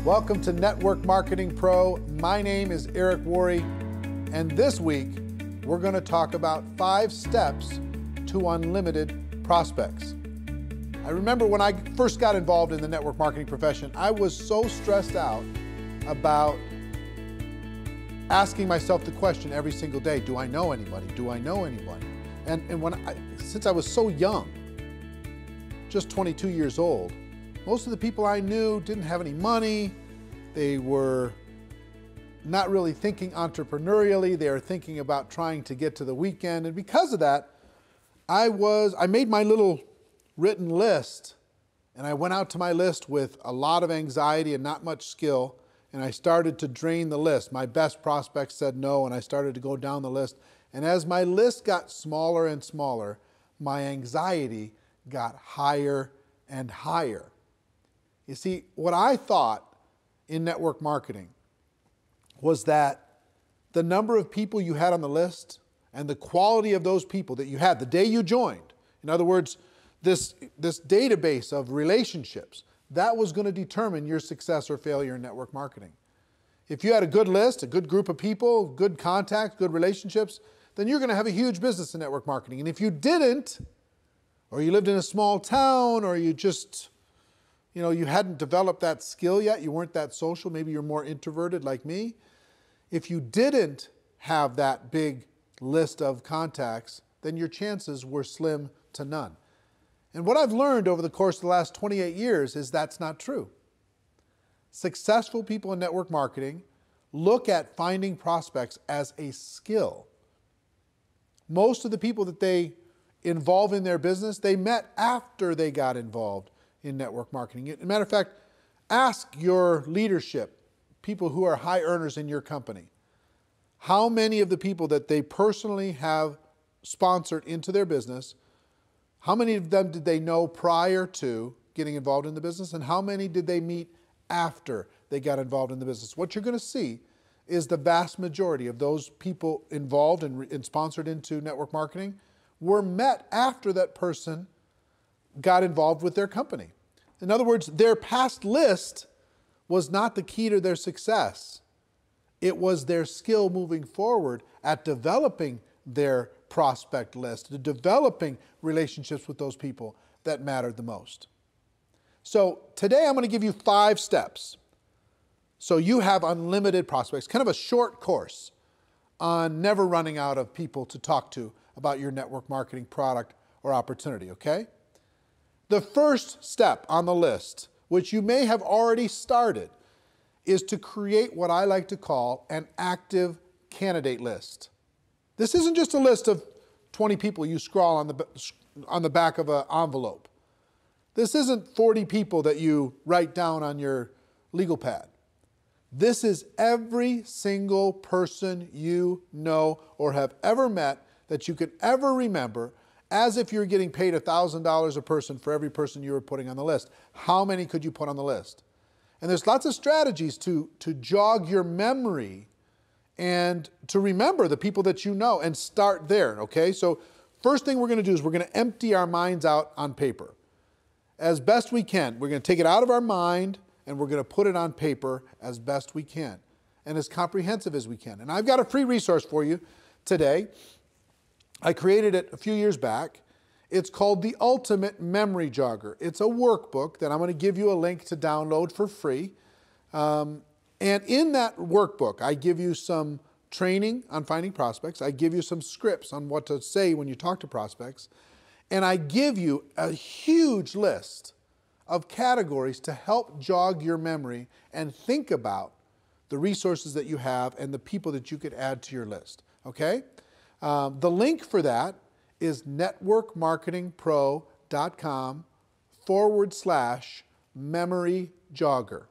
Welcome to Network Marketing Pro. My name is Eric Worre, and this week we're going to talk about 5 steps to unlimited prospects. I remember when I first got involved in the network marketing profession, I was so stressed out about asking myself the question every single day, do I know anybody? Do I know anybody? And since I was so young, just 22 years old, most of the people I knew didn't have any money. They were not really thinking entrepreneurially. They were thinking about trying to get to the weekend. And because of that, I made my little written list, and I went out to my list with a lot of anxiety and not much skill, and I started to drain the list. My best prospects said no, and I started to go down the list. And as my list got smaller and smaller, my anxiety got higher and higher. You see, what I thought in network marketing was that the number of people you had on the list and the quality of those people that you had the day you joined, in other words, this database of relationships, that was going to determine your success or failure in network marketing. If you had a good list, a good group of people, good contacts, good relationships, then you're going to have a huge business in network marketing. And if you didn't, or you lived in a small town, or you just, you hadn't developed that skill yet, you weren't that social, maybe you're more introverted like me. If you didn't have that big list of contacts, then your chances were slim to none. And what I've learned over the course of the last 28 years is that's not true. Successful people in network marketing look at finding prospects as a skill. Most of the people that they involve in their business, they met after they got involved in network marketing. As a matter of fact, ask your leadership, people who are high earners in your company, how many of the people that they personally have sponsored into their business, how many of them did they know prior to getting involved in the business, and how many did they meet after they got involved in the business? What you're going to see is the vast majority of those people involved and sponsored into network marketing were met after that person got involved with their company. In other words, their past list was not the key to their success. It was their skill moving forward at developing their prospect list, to developing relationships with those people that mattered the most. So today I'm going to give you 5 steps so you have unlimited prospects, kind of a short course on never running out of people to talk to about your network marketing product or opportunity, okay? The first step on the list, which you may have already started, is to create what I like to call an active candidate list. This isn't just a list of 20 people you scrawl on the back of an envelope. This isn't 40 people that you write down on your legal pad. This is every single person you know or have ever met that you could ever remember, as if you're getting paid $1,000 a person for every person you were putting on the list. How many could you put on the list? And there's lots of strategies to jog your memory and to remember the people that you know and start there, okay? So first thing we're going to do is we're going to empty our minds out on paper. As best we can. We're going to take it out of our mind and we're going to put it on paper as best we can and as comprehensive as we can. And I've got a free resource for you today. I created it a few years back. It's called the Ultimate Memory Jogger. It's a workbook that I'm going to give you a link to download for free. And in that workbook, I give you some training on finding prospects. I give you some scripts on what to say when you talk to prospects. And I give you a huge list of categories to help jog your memory and think about the resources that you have and the people that you could add to your list, okay? The link for that is networkmarketingpro.com/memory jogger.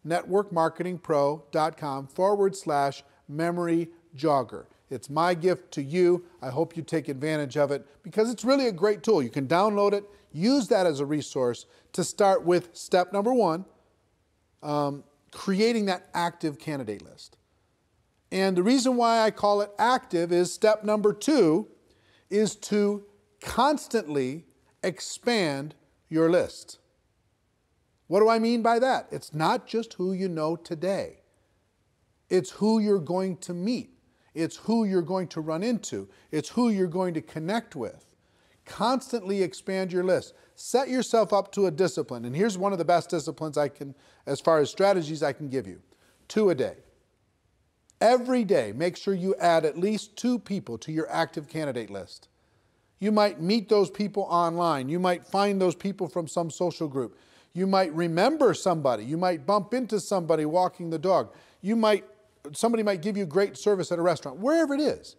networkmarketingpro.com/memory jogger. It's my gift to you. I hope you take advantage of it because it's really a great tool. You can download it, use that as a resource to start with step number 1, creating that active candidate list. And the reason why I call it active is step number 2 is to constantly expand your list. What do I mean by that? It's not just who you know today. It's who you're going to meet. It's who you're going to run into. It's who you're going to connect with. Constantly expand your list. Set yourself up to a discipline. And here's one of the best disciplines I can, as far as strategies I can give you. 2 a day. Every day, make sure you add at least 2 people to your active candidate list. You might meet those people online. You might find those people from some social group. You might remember somebody. You might bump into somebody walking the dog. Somebody might give you great service at a restaurant, wherever it is.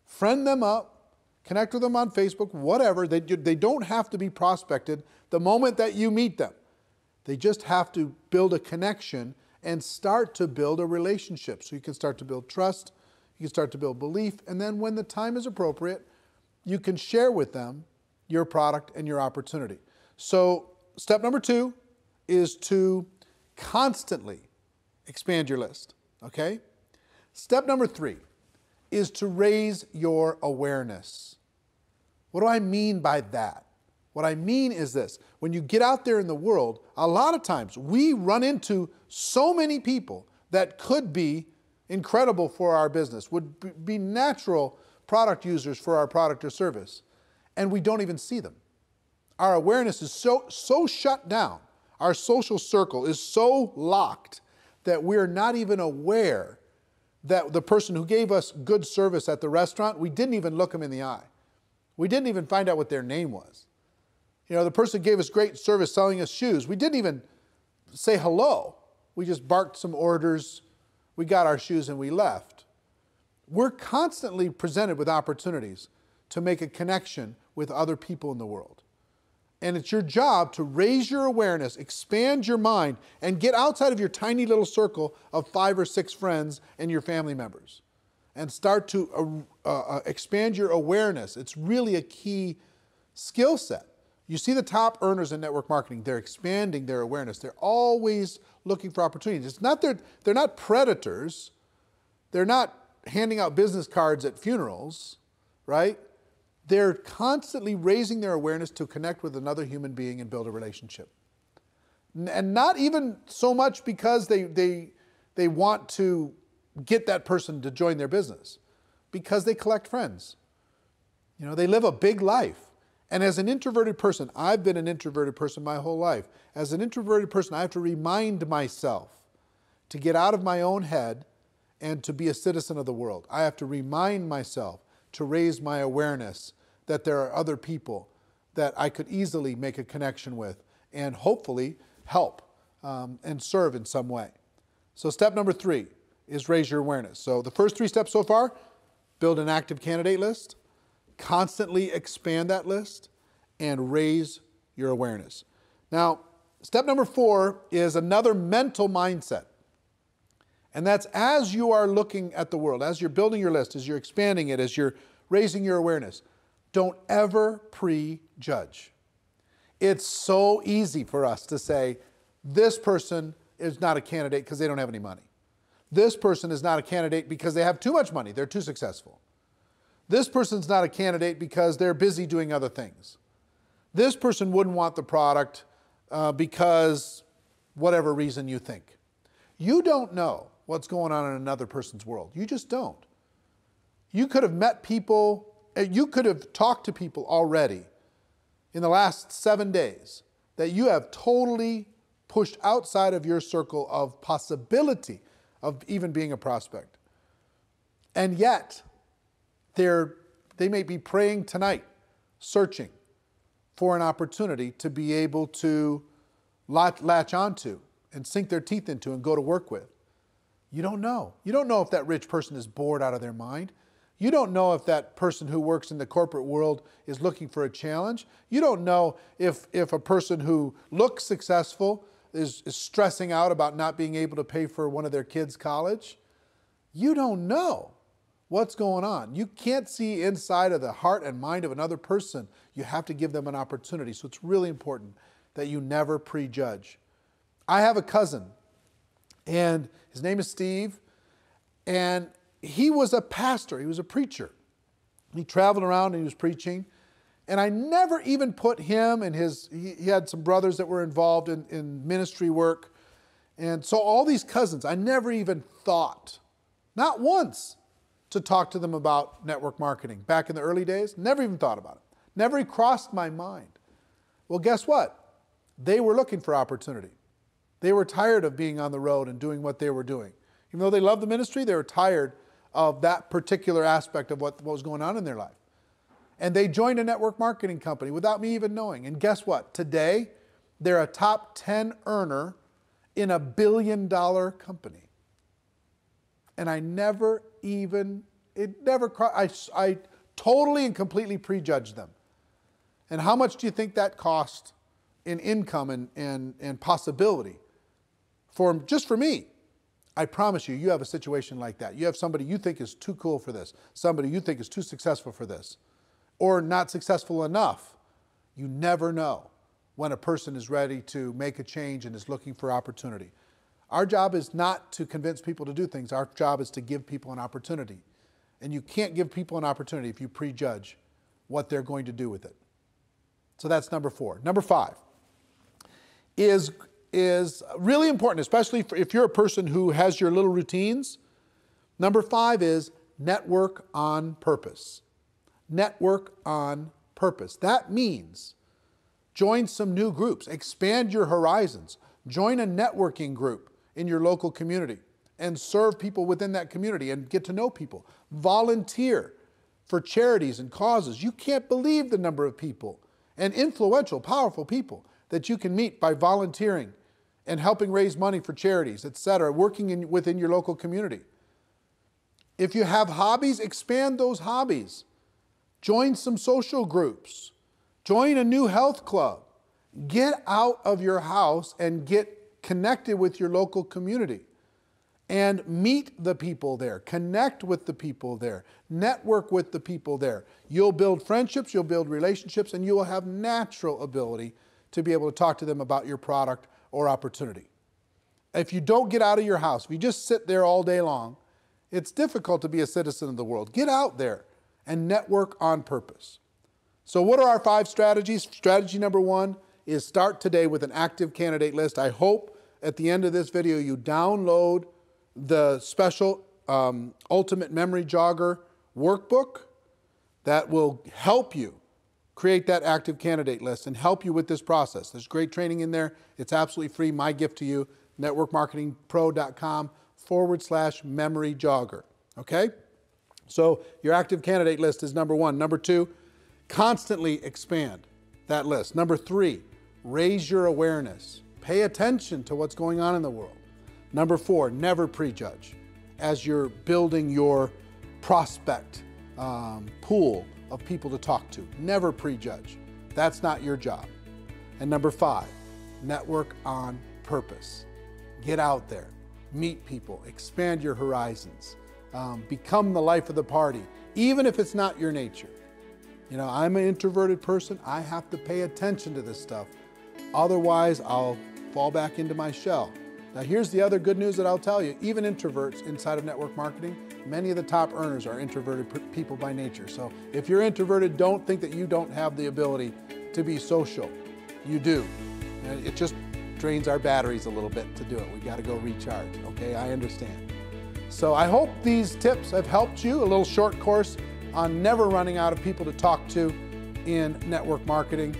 Friend them up, connect with them on Facebook, whatever. They don't have to be prospected the moment that you meet them. They just have to build a connection and start to build a relationship. So you can start to build trust, you can start to build belief, and then when the time is appropriate, you can share with them your product and your opportunity. So step number 2 is to constantly expand your list. Okay? Step number 3 is to raise your awareness. What do I mean by that? What I mean is this. When you get out there in the world, a lot of times we run into so many people that could be incredible for our business, would be natural product users for our product or service, and we don't even see them. Our awareness is so shut down. Our social circle is so locked that we're not even aware that the person who gave us good service at the restaurant, we didn't even look them in the eye. We didn't even find out what their name was. You know, the person who gave us great service selling us shoes, we didn't even say hello. We just barked some orders, we got our shoes and we left. We're constantly presented with opportunities to make a connection with other people in the world. And it's your job to raise your awareness, expand your mind, and get outside of your tiny little circle of 5 or 6 friends and your family members. And start to expand your awareness. It's really a key skill set. You see the top earners in network marketing, they're expanding their awareness. They're always looking for opportunities. It's not they're not predators. They're not handing out business cards at funerals, right? They're constantly raising their awareness to connect with another human being and build a relationship. And not even so much because they want to get that person to join their business, because they collect friends. You know, they live a big life. And as an introverted person, I've been an introverted person my whole life. As an introverted person, I have to remind myself to get out of my own head and to be a citizen of the world. I have to remind myself to raise my awareness that there are other people that I could easily make a connection with and hopefully help and serve in some way. So step number 3 is raise your awareness. So the first 3 steps so far, build an active candidate list, constantly expand that list, and raise your awareness. Now, step number 4 is another mental mindset. And that's as you are looking at the world, as you're building your list, as you're expanding it, as you're raising your awareness, don't ever prejudge. It's so easy for us to say, this person is not a candidate because they don't have any money. This person is not a candidate because they have too much money, they're too successful. This person's not a candidate because they're busy doing other things. This person wouldn't want the product because whatever reason you think. You don't know what's going on in another person's world. You just don't. You could have met people, you could have talked to people already in the last 7 days that you have totally pushed outside of your circle of possibility of even being a prospect. And yet, they may be praying tonight, searching for an opportunity to be able to latch onto and sink their teeth into and go to work with. You don't know. You don't know if that rich person is bored out of their mind. You don't know if that person who works in the corporate world is looking for a challenge. You don't know if a person who looks successful is stressing out about not being able to pay for one of their kids' college. You don't know what's going on. You can't see inside of the heart and mind of another person. You have to give them an opportunity. So it's really important that you never prejudge. I have a cousin, and his name is Steve, and he was a pastor. He was a preacher. He traveled around and he was preaching, And I never even put him and he had some brothers that were involved in ministry work. And so all these cousins, I never even thought, not once, to talk to them about network marketing. Back in the early days, never even thought about it. Never even crossed my mind. Well, guess what? They were looking for opportunity. They were tired of being on the road and doing what they were doing. Even though they loved the ministry, they were tired of that particular aspect of what was going on in their life. And they joined a network marketing company without me even knowing. And guess what? Today, they're a top 10 earner in a $1 billion company. And I never even, I totally and completely prejudged them. And how much do you think that cost in income and possibility just for me? I promise you, you have a situation like that. You have somebody you think is too cool for this, somebody you think is too successful for this, or not successful enough. You never know when a person is ready to make a change and is looking for opportunity. Our job is not to convince people to do things. Our job is to give people an opportunity. And you can't give people an opportunity if you prejudge what they're going to do with it. So that's number 4. Number 5 is really important, especially if you're a person who has your little routines. Number 5 is network on purpose. Network on purpose. That means join some new groups, expand your horizons, join a networking group in your local community and serve people within that community and get to know people. Volunteer for charities and causes. You can't believe the number of people and influential, powerful people that you can meet by volunteering and helping raise money for charities, etc., working within your local community. If you have hobbies, expand those hobbies. Join some social groups. Join a new health club. Get out of your house and get connected with your local community. And meet the people there. Connect with the people there. Network with the people there. You'll build friendships, you'll build relationships, and you will have natural ability to be able to talk to them about your product or opportunity. If you don't get out of your house, if you just sit there all day long, it's difficult to be a citizen of the world. Get out there and network on purpose. So what are our 5 strategies? Strategy number 1 is start today with an active candidate list. I hope at the end of this video you download the special Ultimate Memory Jogger workbook that will help you create that active candidate list and help you with this process. There's great training in there. It's absolutely free. My gift to you, networkmarketingpro.com/memory jogger. Okay? So your active candidate list is number 1. Number 2, constantly expand that list. Number 3, raise your awareness. Pay attention to what's going on in the world. Number 4, never prejudge as you're building your prospect pool of people to talk to. Never prejudge. That's not your job. And number 5, network on purpose. Get out there, meet people, expand your horizons, become the life of the party, even if it's not your nature. You know, I'm an introverted person. I have to pay attention to this stuff. Otherwise, I'll fall back into my shell. Now, here's the other good news that I'll tell you. Even introverts inside of network marketing, many of the top earners are introverted people by nature. So if you're introverted, don't think that you don't have the ability to be social. You do. And it just drains our batteries a little bit to do it. We got to go recharge, okay? I understand. So I hope these tips have helped you. A little short course on never running out of people to talk to in network marketing.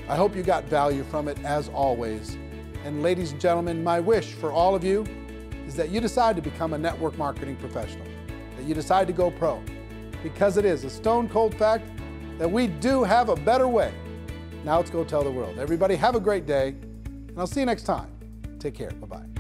I hope you got value from it, as always. And ladies and gentlemen, my wish for all of you is that you decide to become a network marketing professional, that you decide to go pro, because it is a stone cold fact that we do have a better way. Now let's go tell the world. Everybody have a great day, and I'll see you next time. Take care. Bye-bye.